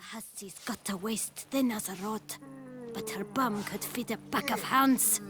The hussie's got a waist thin as a rod, but her bum could feed a pack of hounds.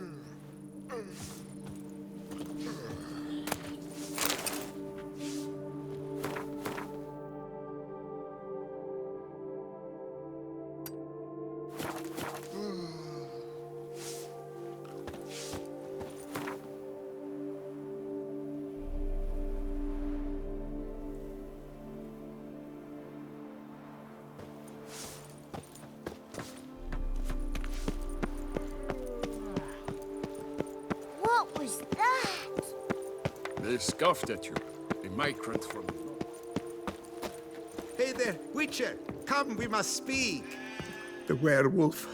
What was that? They scoffed at you. A migrant from... Hey there, Witcher! Come, we must speak! The werewolf.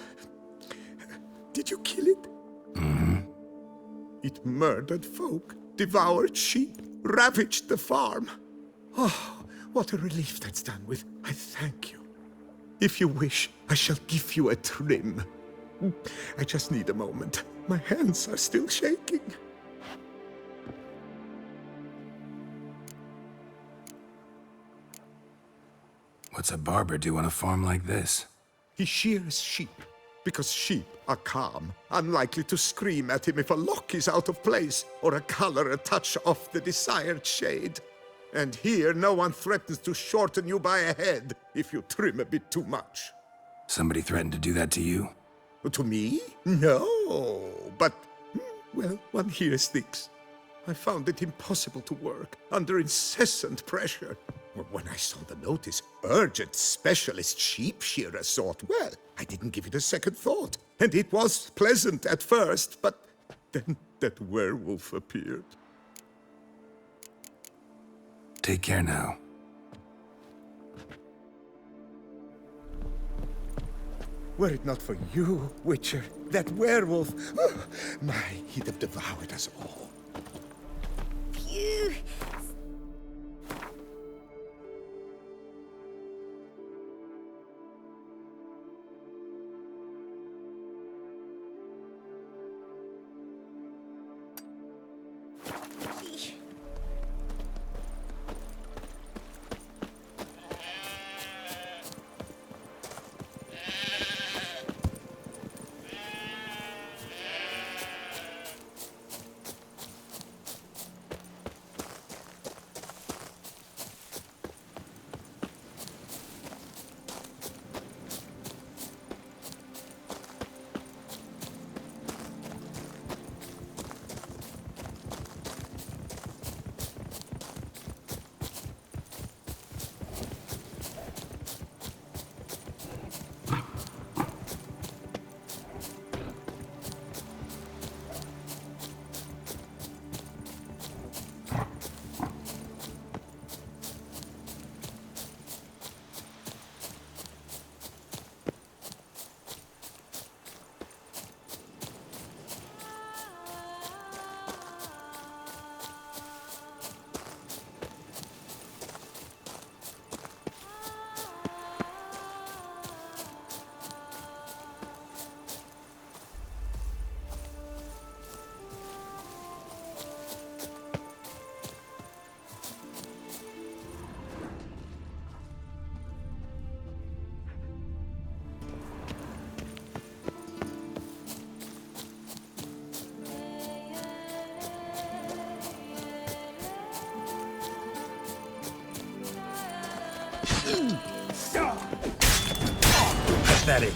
Did you kill it? Mm-hmm. It murdered folk, devoured sheep, ravaged the farm. Oh, what a relief that's done with. I thank you. If you wish, I shall give you a trim. I just need a moment. My hands are still shaking. What's a barber do on a farm like this? He shears sheep, because sheep are calm, unlikely to scream at him if a lock is out of place or a color a touch off the desired shade. And here no one threatens to shorten you by a head if you trim a bit too much. Somebody threatened to do that to you? To me? No, but, well, one hears things. I found it impossible to work under incessant pressure. When I saw the notice, urgent specialist sheep shearer sought, well, I didn't give it a second thought. And it was pleasant at first, but then that werewolf appeared. Take care now. Were it not for you, Witcher, that werewolf, he'd have devoured us all. Phew. Pathetic.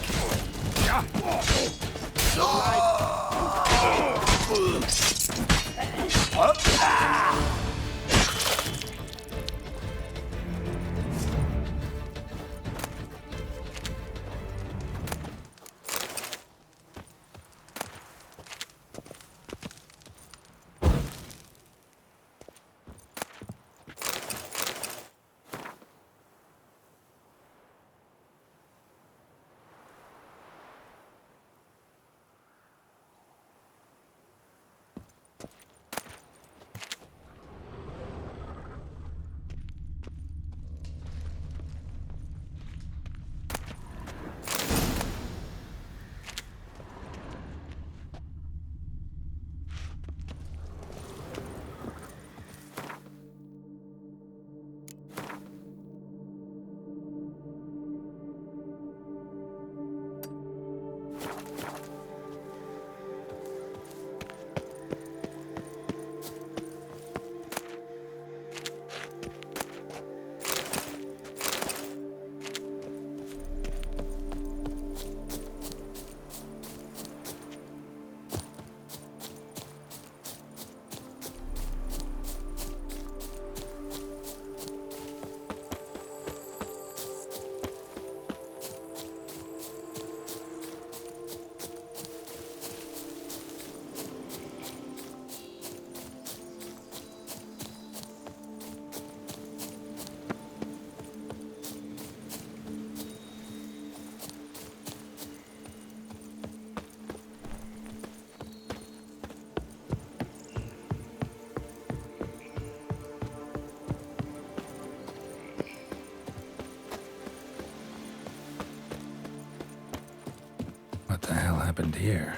What the hell happened here?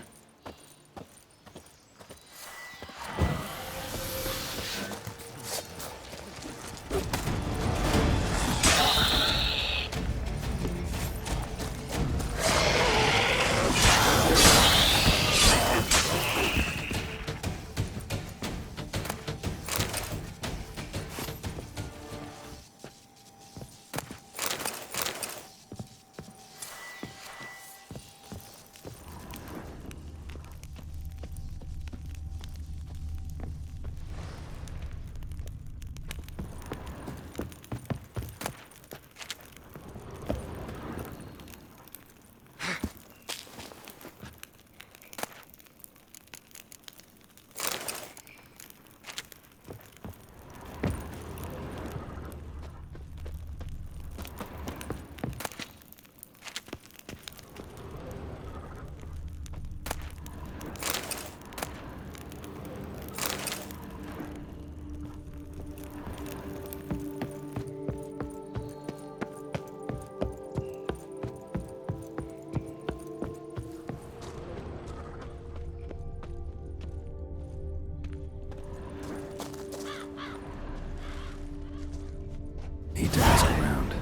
Need to ask around.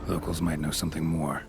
Locals might know something more.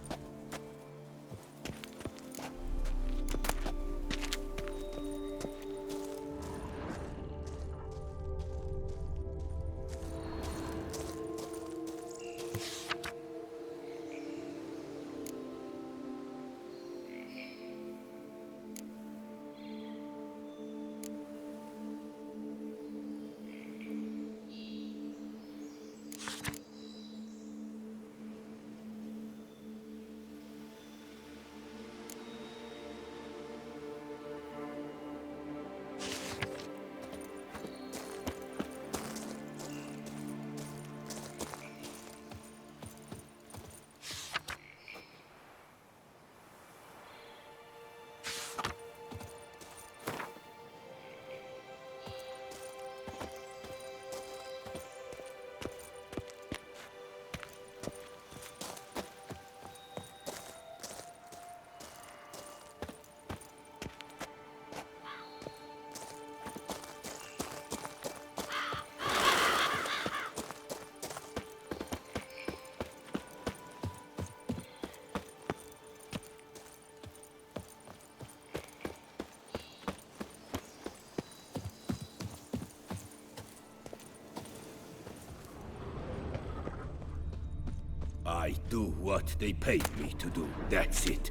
I do what they paid me to do. That's it.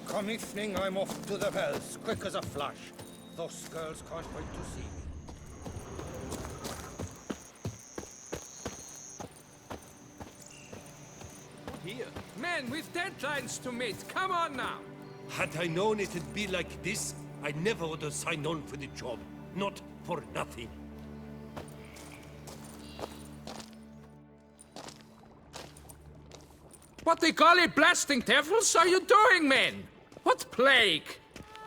Come evening, I'm off to the bells, quick as a flash. Those girls can't wait to see me. Here. Men, we've deadlines to meet. Come on now. Had I known it'd be like this, I never would have signed on for the job. Not for nothing. What the golly blasting devils are you doing, men? What plague?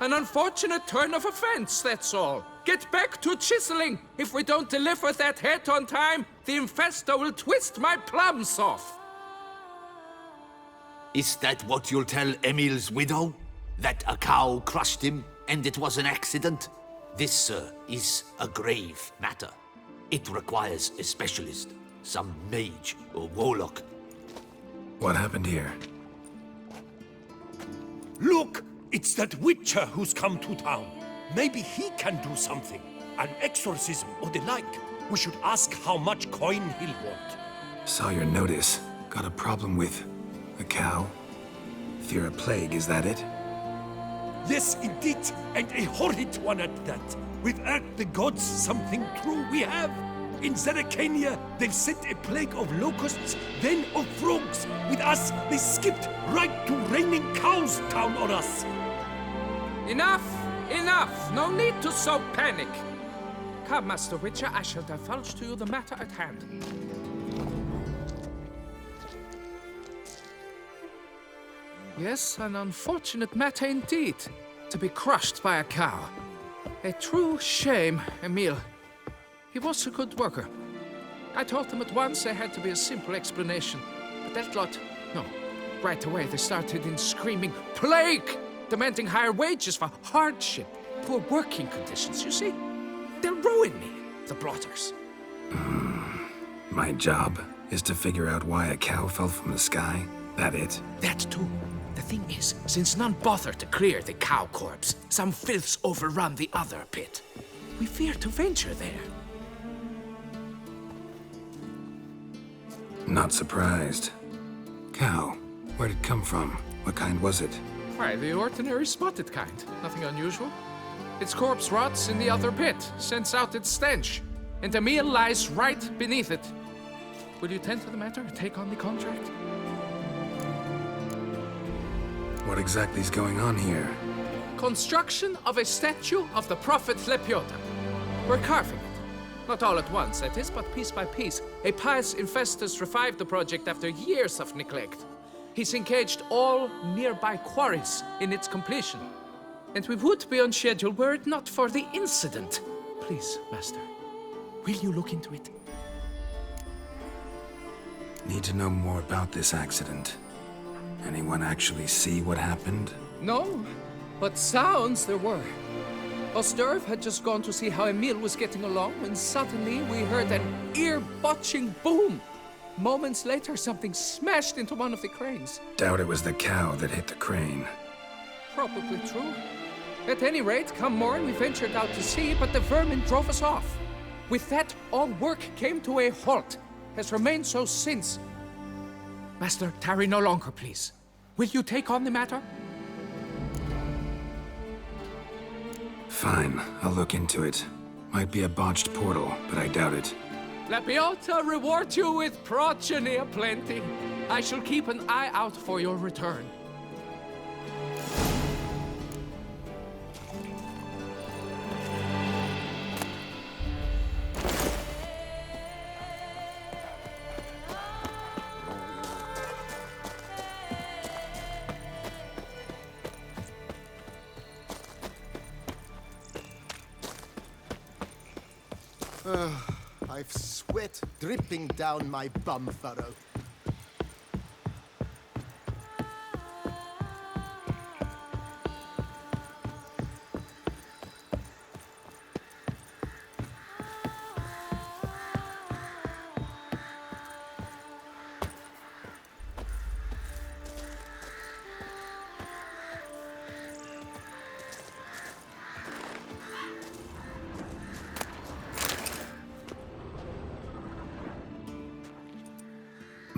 An unfortunate turn of offense, that's all. Get back to chiseling. If we don't deliver that head on time, the infestor will twist my plums off. Is that what you'll tell Emil's widow? That a cow crushed him and it was an accident? This, sir, is a grave matter. It requires a specialist, some mage or warlock. What happened here? Look! It's that witcher who's come to town. Maybe he can do something. An exorcism or the like. We should ask how much coin he'll want. Saw your notice. Got a problem with a cow? Fear a plague, is that it? Yes, indeed, and a horrid one at that. We've earned the gods something true we have. In Zeracania, they've sent a plague of locusts, then of frogs. With us, they skipped right to raining cows down on us. Enough! Enough! No need to sow panic! Come, Master Witcher, I shall divulge to you the matter at hand. Yes, an unfortunate matter indeed. To be crushed by a cow. A true shame, Emil. He was a good worker. I told them at once there had to be a simple explanation. But that lot, no. Right away they started in screaming, "Plague!" Demanding higher wages for hardship, poor working conditions, you see? They'll ruin me, the blotters. My job is to figure out why a cow fell from the sky? That it? That too. The thing is, since none bothered to clear the cow corpse, some filths overrun the other pit. We fear to venture there. Not surprised. Cow, where'd it come from? What kind was it? Why, the ordinary spotted kind. Nothing unusual. Its corpse rots in the other pit, sends out its stench, and Emil lies right beneath it. Will you tend to the matter, take on the contract? What exactly is going on here? Construction of a statue of the prophet Lepiota. We're carving it. Not all at once, that is, but piece by piece. A pious infestus revived the project after years of neglect. He's engaged all nearby quarries in its completion. And we would be on schedule were it not for the incident. Please, Master, will you look into it? Need to know more about this accident. Anyone actually see what happened? No, but sounds there were. Osterv had just gone to see how Emil was getting along when suddenly we heard an ear-botching boom. Moments later, something smashed into one of the cranes. Doubt it was the cow that hit the crane. Probably true. At any rate, come morn, we ventured out to sea, but the vermin drove us off. With that, all work came to a halt, has remained so since. Master, tarry no longer, please. Will you take on the matter? Fine, I'll look into it. Might be a botched portal, but I doubt it. Lepiota reward you with progeny aplenty. I shall keep an eye out for your return. I've sweat dripping down my bum furrow.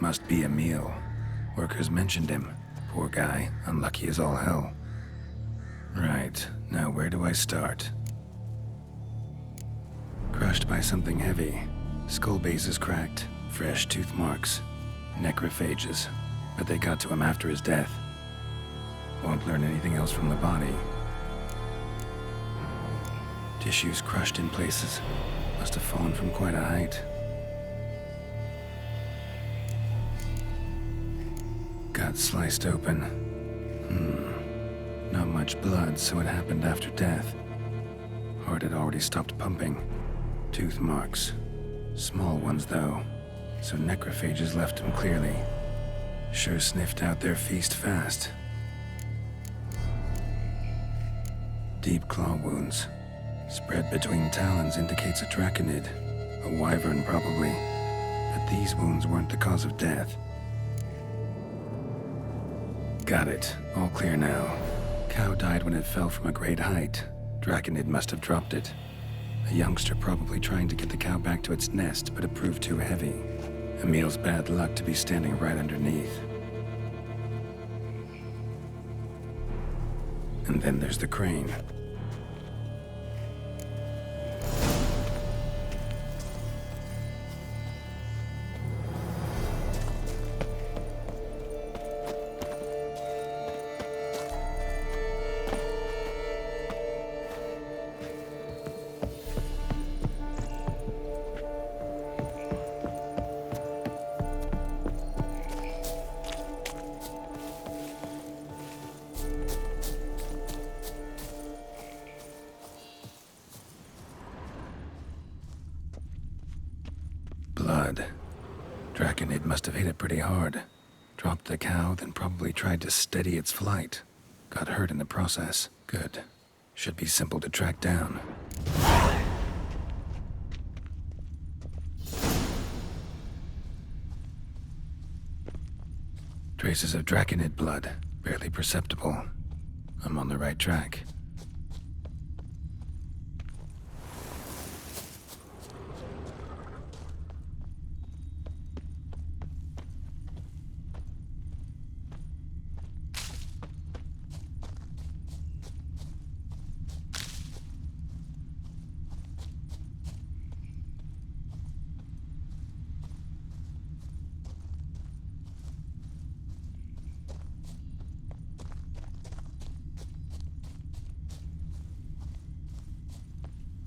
Must be Emil. Workers mentioned him. Poor guy, unlucky as all hell. Right, now where do I start? Crushed by something heavy. Skull base is cracked. Fresh tooth marks. Necrophages. But they got to him after his death. Won't learn anything else from the body. Tissues crushed in places. Must have fallen from quite a height. Gut sliced open. Not much blood, so it happened after death. Heart had already stopped pumping. Tooth marks. Small ones, though. So necrophages left him clearly. Sure sniffed out their feast fast. Deep claw wounds. Spread between talons indicates a draconid. A wyvern, probably. But these wounds weren't the cause of death. Got it. All clear now. Cow died when it fell from a great height. Draconid must have dropped it. A youngster probably trying to get the cow back to its nest, but it proved too heavy. Emil's bad luck to be standing right underneath. And then there's the crane. Blood. Draconid must have hit it pretty hard. Dropped the cow, then probably tried to steady its flight. Got hurt in the process. Good. Should be simple to track down. Traces of Draconid blood. Barely perceptible. I'm on the right track.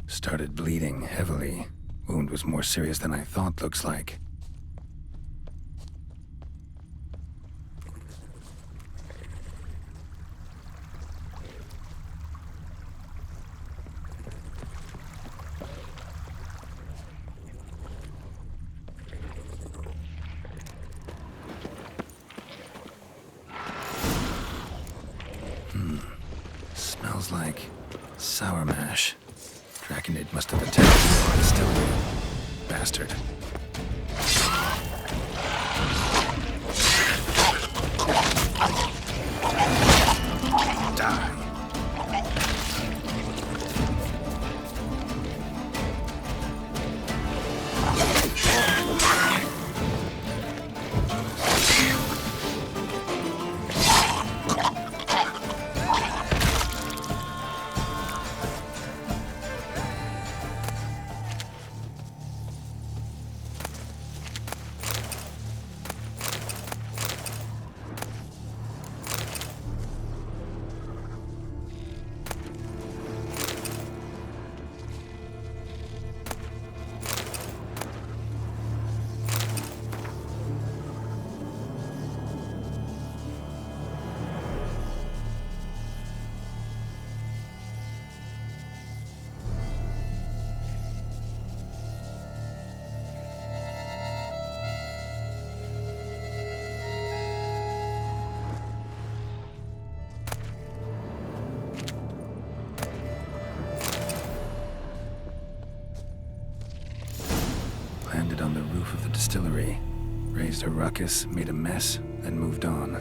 Started bleeding heavily. Wound was more serious than I thought, looks like. Smells like sour mash. Draconid must have attacked the distillery. Bastard. Die. Landed on the roof of the distillery. Raised a ruckus, made a mess, then moved on.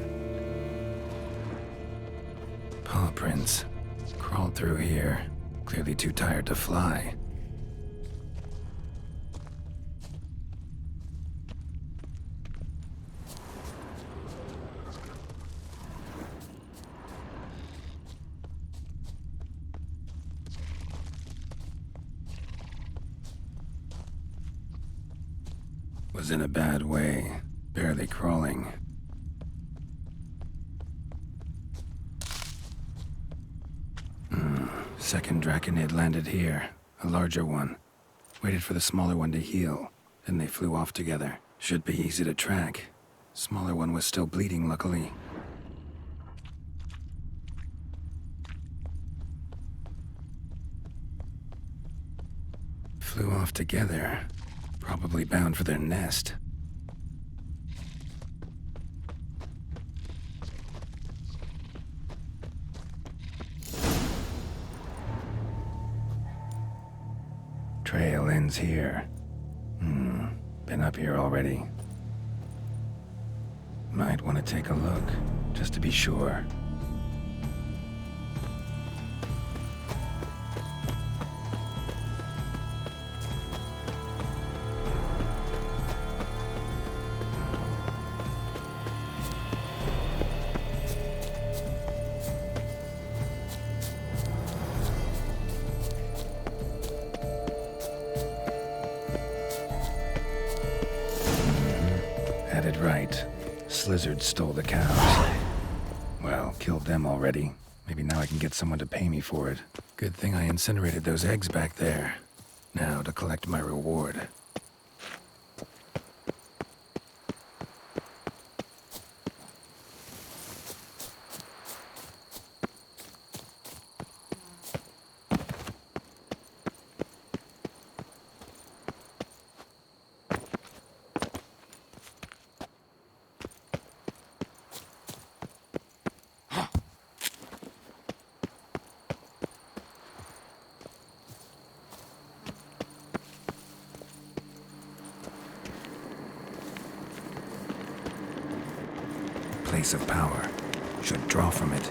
Paw prints. Crawled through here. Clearly too tired to fly. Was in a bad way, barely crawling. Second Draconid landed here, a larger one. Waited for the smaller one to heal, then they flew off together. Should be easy to track. Smaller one was still bleeding, luckily. Flew off together. Probably bound for their nest. Trail ends here. Been up here already. Might want to take a look, just to be sure. Slizzards stole the cows. Well, killed them already. Maybe now I can get someone to pay me for it. Good thing I incinerated those eggs back there. Now to collect my reward. Place of power. Should draw from it.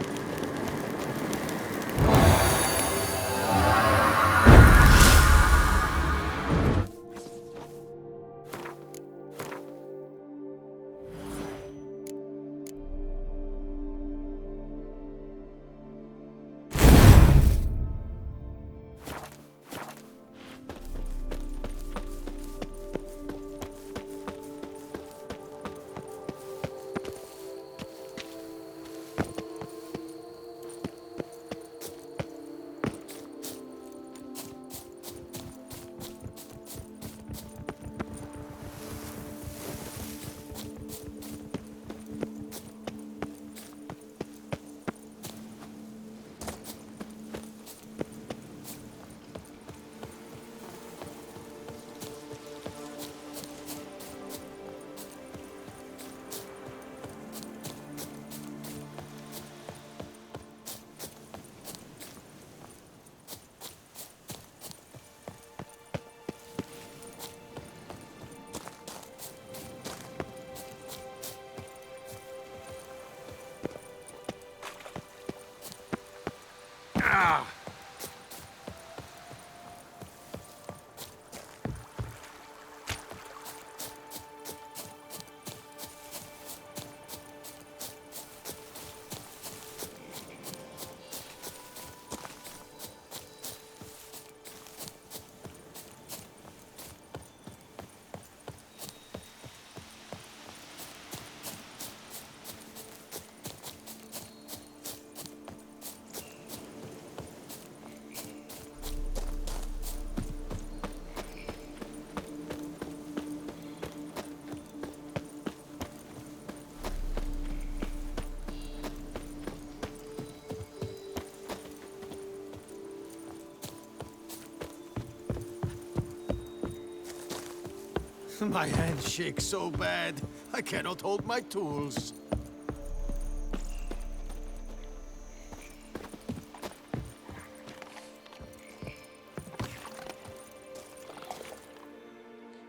My hand shakes so bad, I cannot hold my tools.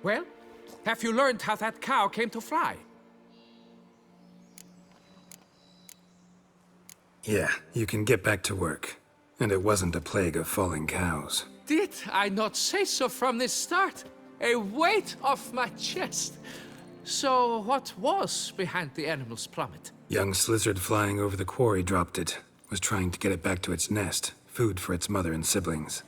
Well, have you learned how that cow came to fly? Yeah, you can get back to work. And it wasn't a plague of falling cows. Did I not say so from the start? A weight off my chest. So what was behind the animal's plummet? Young Slizzard flying over the quarry dropped it. Was trying to get it back to its nest. Food for its mother and siblings.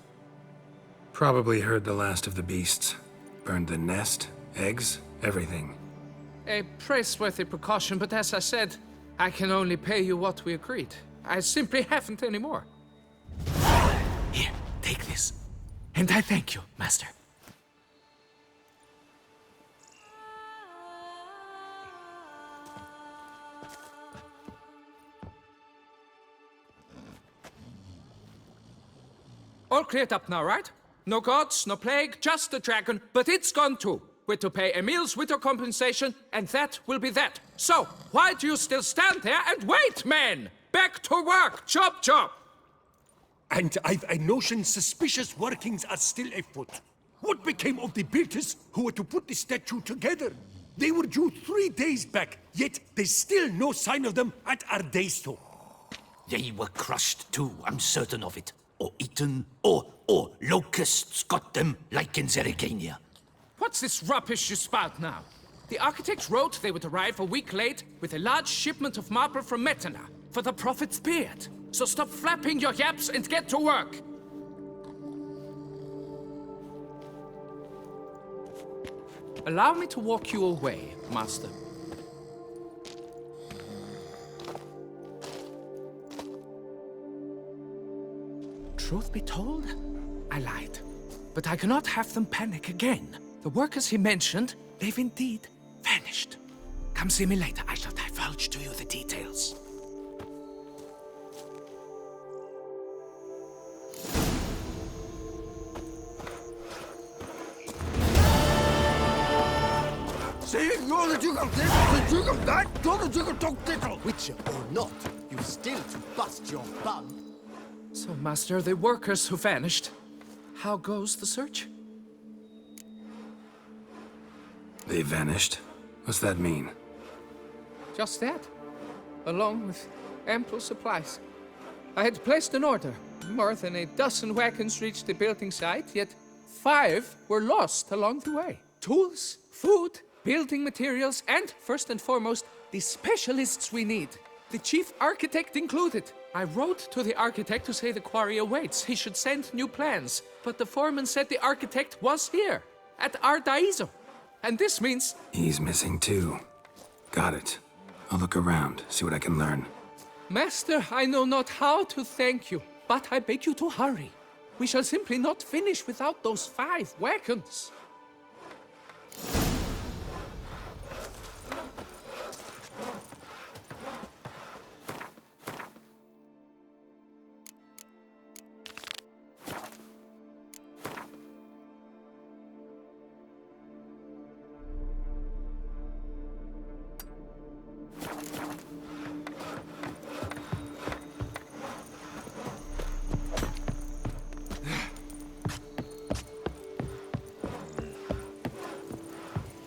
Probably heard the last of the beasts. Burned the nest, eggs, everything. A praiseworthy precaution, but as I said, I can only pay you what we agreed. I simply haven't any more. Here, take this. And I thank you, Master. All cleared up now, right? No gods, no plague, just the dragon, but it's gone too. We're to pay Emil's widow compensation, and that will be that. So, why do you still stand there and wait, men? Back to work! Chop, chop! And I've a notion suspicious workings are still afoot. What became of the builders who were to put the statue together? They were due 3 days back, yet there's still no sign of them at our day store. They were crushed too, I'm certain of it. Or eaten, or locusts got them, like in Zerikania. What's this rubbish you spout now? The architects wrote they would arrive a week late with a large shipment of marble from Metana for the prophet's beard. So stop flapping your yaps and get to work. Allow me to walk you away, Master. Truth be told, I lied. But I cannot have them panic again. The workers he mentioned, they've indeed vanished. Come see me later. I shall divulge to you the details. See, you're the Duke of this, the Duke of that, you're the Duke of Tickle. Witcher or not, you've still to bust your bum. So, Master, the workers who vanished, how goes the search? They vanished? What's that mean? Just that, along with ample supplies. I had placed an order. More than a dozen wagons reached the building site, yet 5 were lost along the way. Tools, food, building materials, and, first and foremost, the specialists we need. The chief architect included. I wrote to the architect to say the quarry awaits. He should send new plans. But the foreman said the architect was here, at Ardaizo. And this means... He's missing too. Got it. I'll look around, see what I can learn. Master, I know not how to thank you, but I beg you to hurry. We shall simply not finish without those 5 wagons.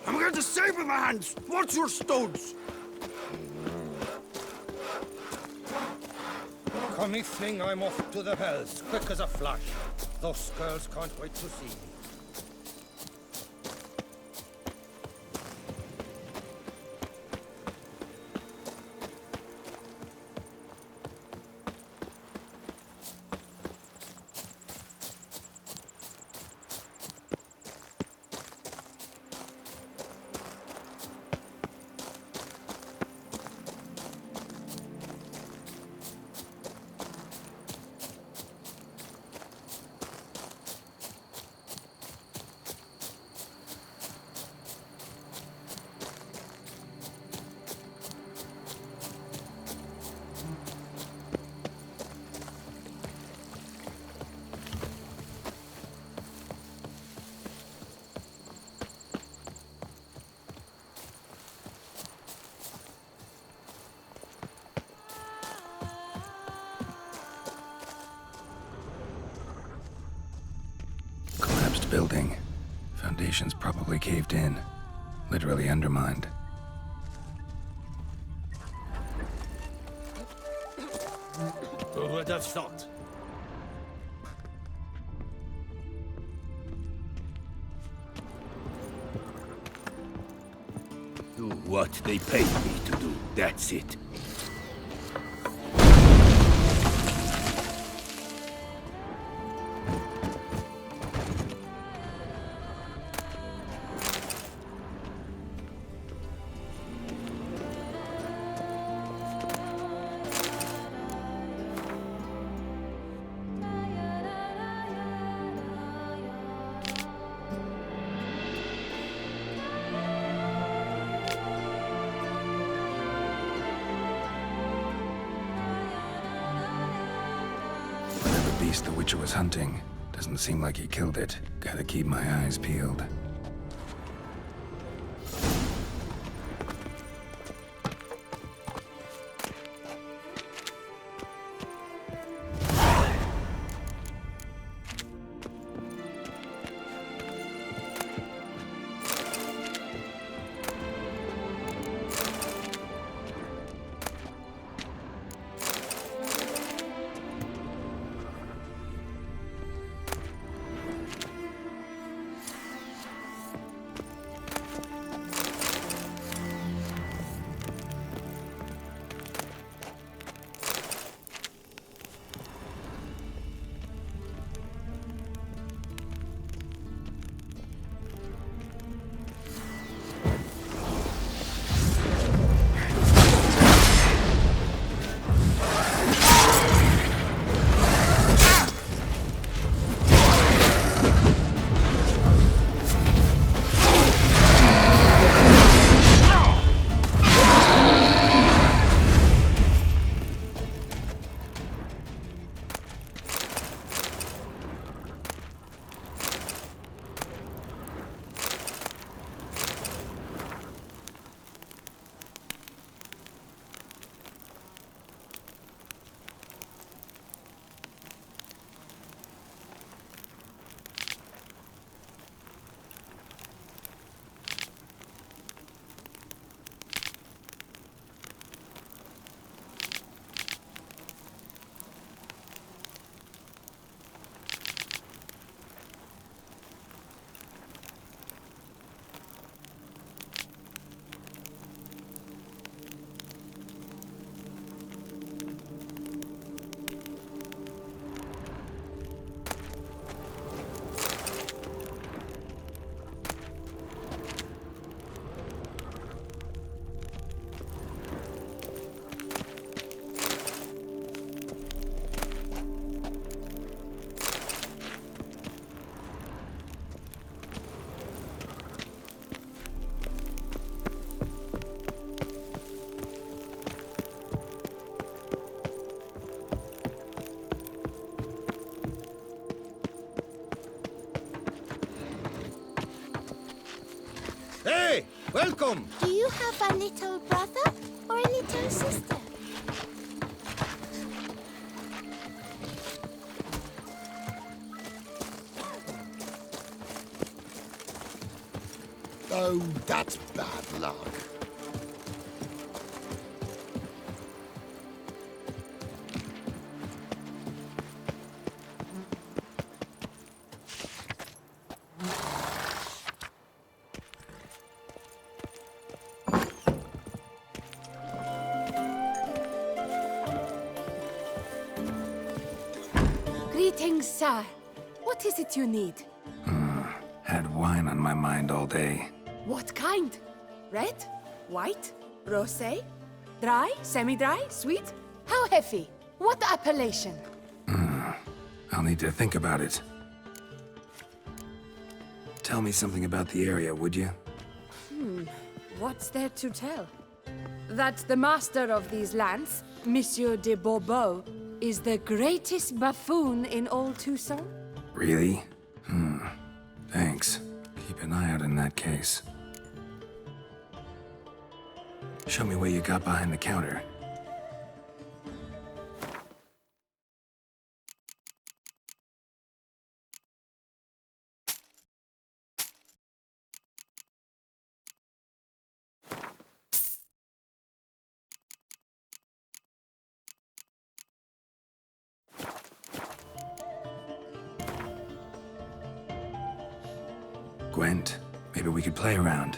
I'm going to save my hands. What's your stones? Come evening, I'm off to the hells, quick as a flash. Those girls can't wait to see me. Collapsed building. Foundations probably caved in. Literally undermined. Who would have thought? Do what they paid me to do, that's it. The Witcher was hunting. Doesn't seem like he killed it. Gotta keep my eyes peeled. Welcome! Do you have a little brother or a little sister? Oh, that's bad luck. Greetings, sir. What is it you need? Had wine on my mind all day. What kind? Red? White? Rosé? Dry? Semi-dry? Sweet? How heavy? What appellation? I'll need to think about it. Tell me something about the area, would you? What's there to tell? That the master of these lands, Monsieur de Bourbeau, is the greatest buffoon in all Tucson? Really? Thanks. Keep an eye out in that case. Show me what you got behind the counter. Gwent, maybe we could play around.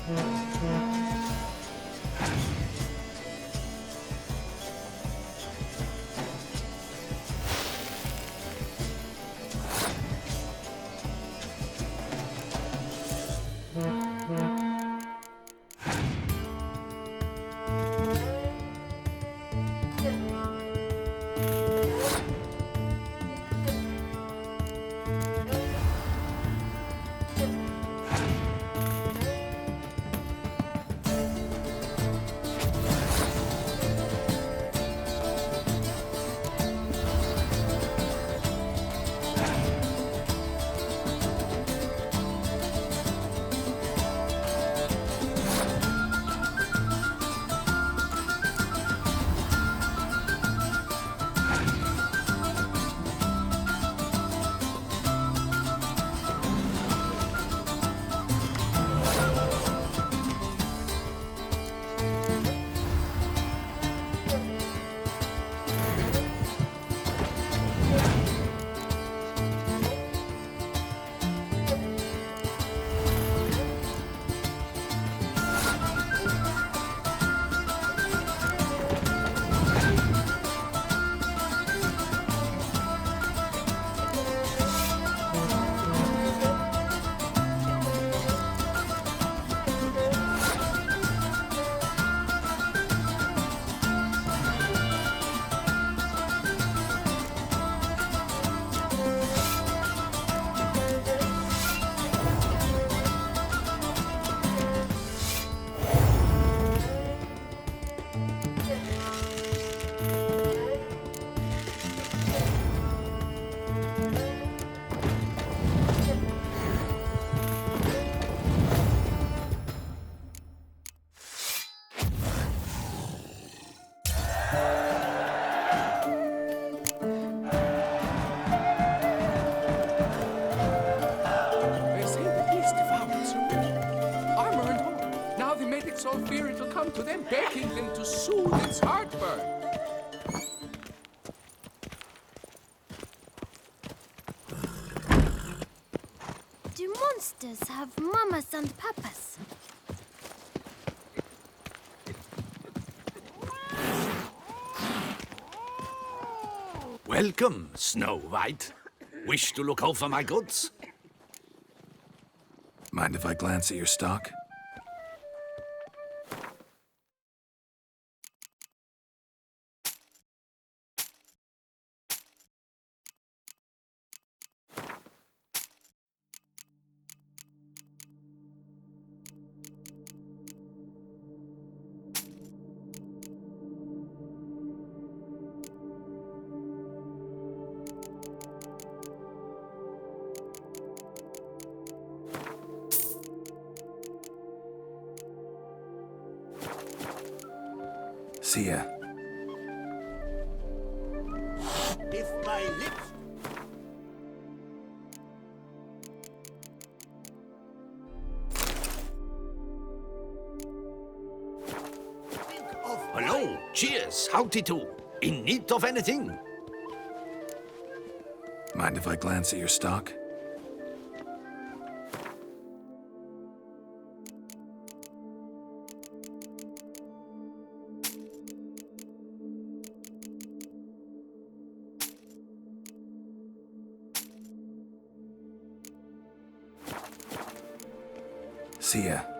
They say the beast devoured Cerulean. Armor and all. Now the medics all fear it'll come to them, begging them to soothe its heartburn. Do monsters have mamas and papas? Welcome, Snow White. Wish to look over my goods? Mind if I glance at your stock? See ya. If my lips... Think of Hello, cheers, howdy do. In need of anything? Mind if I glance at your stock? See ya.